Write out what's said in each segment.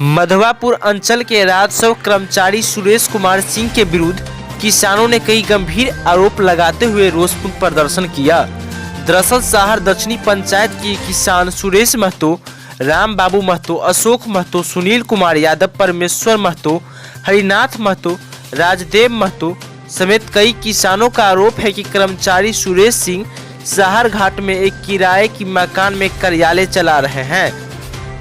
मधवापुर अंचल के राजस्व कर्मचारी सुरेश कुमार सिंह के विरुद्ध किसानों ने कई गंभीर आरोप लगाते हुए रोषपूर्ण प्रदर्शन किया। दरअसल साहर दक्षिणी पंचायत के किसान सुरेश महतो, राम बाबू महतो, अशोक महतो, सुनील कुमार यादव, परमेश्वर महतो, हरिनाथ महतो, राजदेव महतो समेत कई किसानों का आरोप है कि कर्मचारी सुरेश सिंह साहर घाट में एक किराए की मकान में कार्यालय चला रहे हैं,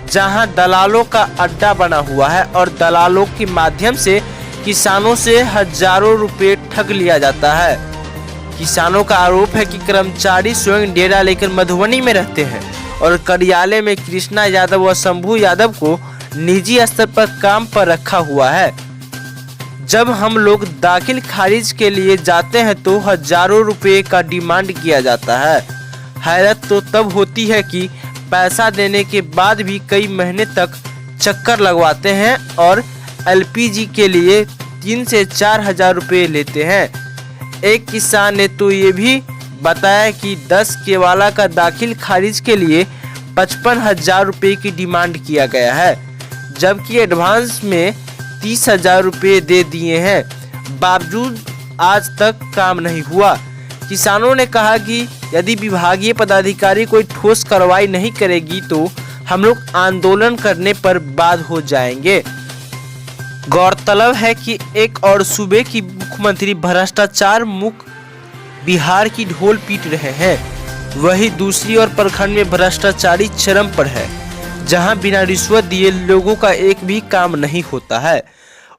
जहां दलालों का अड्डा बना हुआ है और दलालों के माध्यम से किसानों से हजारों रुपए ठग लिया जाता है। किसानों का आरोप है कि कर्मचारी स्वयं डेरा लेकर मधुबनी में रहते हैं और कार्यालय में कृष्णा यादव व शंभू यादव को निजी स्तर पर काम पर रखा हुआ है। जब हम लोग दाखिल खारिज के लिए जाते हैं तो हजारों रुपए का डिमांड किया जाता है। हैरत तो तब होती है कि पैसा देने के बाद भी कई महीने तक चक्कर लगवाते हैं और एलपीजी के लिए 3 से 4 हजार रुपये लेते हैं। एक किसान ने तो ये भी बताया कि 10 केवाला का दाखिल खारिज के लिए 55 हजार रुपये की डिमांड किया गया है, जबकि एडवांस में 30 हजार रुपये दे दिए हैं, बावजूद आज तक काम नहीं हुआ। किसानों ने कहा कि यदि विभागीय पदाधिकारी कोई ठोस कार्रवाई नहीं करेगी तो हम लोग आंदोलन करने पर बाध्य हो जाएंगे। गौरतलब है कि एक और सूबे की मुख्यमंत्री भ्रष्टाचार मुक्त बिहार की ढोल पीट रहे हैं, वही दूसरी ओर प्रखंड में भ्रष्टाचारी चरम पर है, जहां बिना रिश्वत दिए लोगों का एक भी काम नहीं होता है।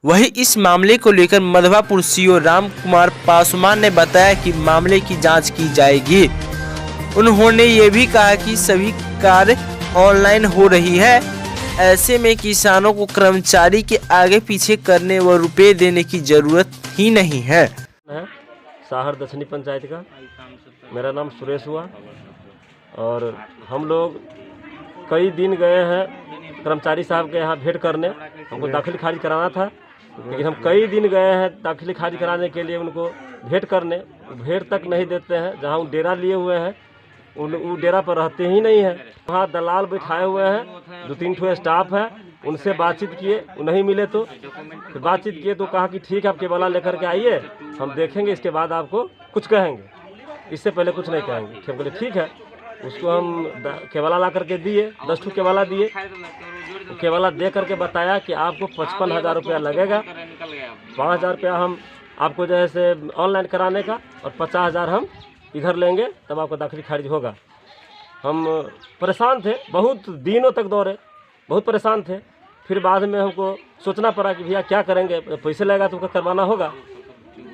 वही इस मामले को लेकर मधवापुर सीओ राम कुमार पासवान ने बताया कि मामले की जांच की जाएगी। उन्होंने ये भी कहा कि सभी कार्य ऑनलाइन हो रही है, ऐसे में किसानों को कर्मचारी के आगे पीछे करने व रुपए देने की जरूरत ही नहीं है। साहर दक्षिणी पंचायत का मेरा नाम सुरेश हुआ और हम लोग कई दिन गए हैं कर्मचारी साहब के यहाँ भेंट करने। हमको दाखिल खारिज कराना था, लेकिन हम कई दिन गए हैं दाखिल खारिज कराने के लिए उनको भेंट करने, भेंट तक नहीं देते हैं। जहाँ वो डेरा लिए हुए हैं वो डेरा पर रहते ही नहीं है। वहाँ दलाल बैठाए हुए हैं, 2-3 ठो स्टाफ है, उनसे बातचीत किए, वो नहीं मिले तो फिर बातचीत किए तो कहा कि ठीक है आप केवाला लेकर के आइए, हम देखेंगे, इसके बाद आपको कुछ कहेंगे, इससे पहले कुछ नहीं कहेंगे। हम बोले ठीक है। उसको हम केवाला ला करके दिए, 10 ठो केवाला दिए। केवाला दे करके बताया कि आपको 55 हजार रुपया लगेगा, 5 हजार रुपया हम आपको जैसे ऑनलाइन कराने का और 50 हजार हम इधर लेंगे, तब आपका दाखिल खारिज होगा। हम परेशान थे, बहुत दिनों तक दौड़े, बहुत परेशान थे। फिर बाद में हमको सोचना पड़ा कि भैया क्या करेंगे, पैसे लगेगा तो करवाना होगा।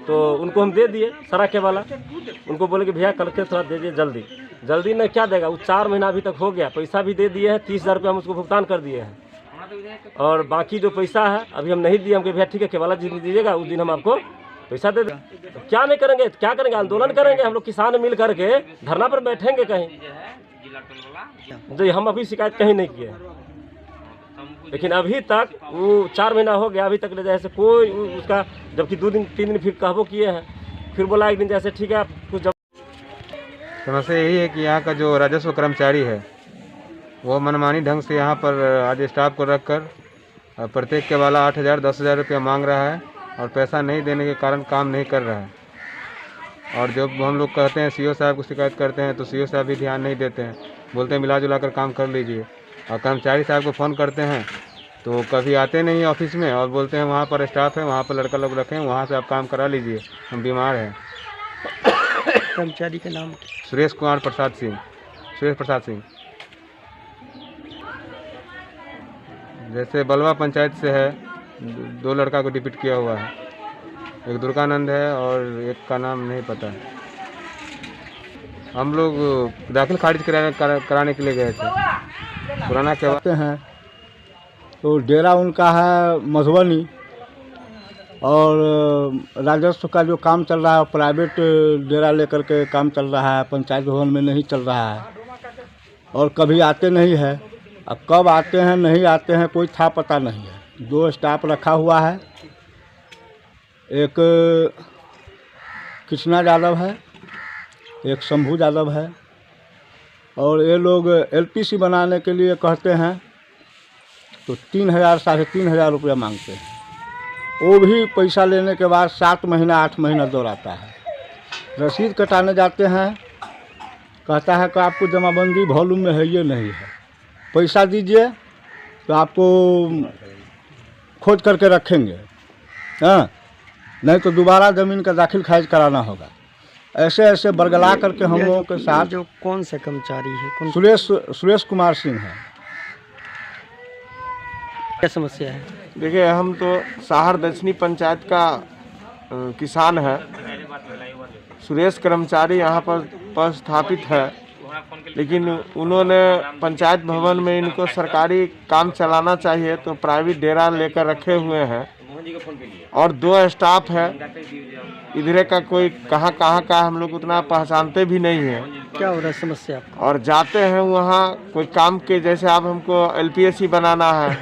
तो उनको हम दे दिए सारा केवाला। उनको बोले कि भैया कल के थोड़ा दे दिए, जल्दी नहीं क्या देगा, वो 4 महीना अभी तक हो गया, पैसा भी दे दिए हैं, 30 हजार रुपये हम उसको भुगतान कर दिए हैं और बाकी जो पैसा है अभी हम नहीं दिए। हम कहे भैया ठीक है केवाला जिस दिन दीजिएगा उस दिन हम आपको पैसा दे दें। तो क्या नहीं करेंगे, क्या करेंगे, आंदोलन करेंगे। हम लोग किसान मिल करके धरना पर बैठेंगे कहीं। जो हम अभी शिकायत कहीं नहीं किए, लेकिन अभी तक वो 4 महीना हो गया, अभी तक जैसे कोई उसका, जबकि 2-3 दिन फिर कहबो किए हैं, फिर बोला एक दिन जैसे ठीक है आप कुछ। समस्या यही है कि यहाँ का जो राजस्व कर्मचारी है वो मनमानी ढंग से यहाँ पर आज स्टाफ को रखकर प्रत्येक के वाला 8 हजार 10 हजार रुपया मांग रहा है और पैसा नहीं देने के कारण काम नहीं कर रहा है। और जब हम लोग कहते हैं सीओ साहब को शिकायत करते हैं तो सीओ साहब भी ध्यान नहीं देते हैं, बोलते हैं मिला जुला कर काम कर लीजिए। और कर्मचारी साहब को फ़ोन करते हैं तो कभी आते नहीं ऑफिस में और बोलते हैं वहाँ पर स्टाफ है, वहाँ पर लड़का लोग रखे हैं, वहाँ से आप काम करा लीजिए, हम बीमार हैं। कर्मचारी का नाम सुरेश प्रसाद सिंह। जैसे बलवा पंचायत से है, 2 लड़का को डिप्यूट किया हुआ है, एक दुर्गानंद है और एक का नाम नहीं पता है। हम लोग दाखिल खारिज कराने के लिए गए थे। पुराना क्या हैं तो डेरा उनका है मधुबनी और राजस्व का जो काम चल रहा है प्राइवेट डेरा लेकर के काम चल रहा है, पंचायत भवन में नहीं चल रहा है और कभी आते नहीं है। अब कब आते हैं नहीं आते हैं कोई था पता नहीं है। 2 स्टाफ रखा हुआ है, एक कृष्णा यादव है, एक शंभू यादव है और ये लोग एलपीसी बनाने के लिए कहते हैं तो 3,000 3,500 रुपया मांगते हैं। वो भी पैसा लेने के बाद 7 महीना 8 महीना दौड़ाता है। रसीद कटाने जाते हैं, कहता है कि आपको जमाबंदी वॉल्यूम में है, ये नहीं है, पैसा दीजिए तो आपको खोज करके रखेंगे, हाँ, नहीं तो दोबारा ज़मीन का दाखिल खारिज कराना होगा। ऐसे ऐसे बरगला करके हम लोगों के साथ। जो कौन से कर्मचारी है, सुरेश कुमार सिंह है। क्या समस्या है? देखिए, हम तो साहर दक्षिणी पंचायत का किसान है। सुरेश कर्मचारी यहाँ पर स्थापित है, लेकिन उन्होंने पंचायत भवन में इनको सरकारी काम चलाना चाहिए तो प्राइवेट डेरा लेकर रखे हुए हैं और 2 स्टाफ है। इधर का कोई कहाँ का हम लोग उतना पहचानते भी नहीं है। क्या हो रहा है समस्या? और जाते हैं वहाँ कोई काम के, जैसे अब हमको LPSC बनाना है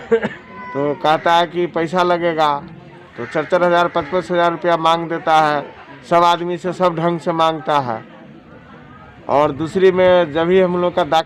तो कहता है कि पैसा लगेगा, तो 4,000 5,000 रुपया मांग देता है। सब आदमी से सब ढंग से मांगता है। और दूसरी में जब भी हम लोग का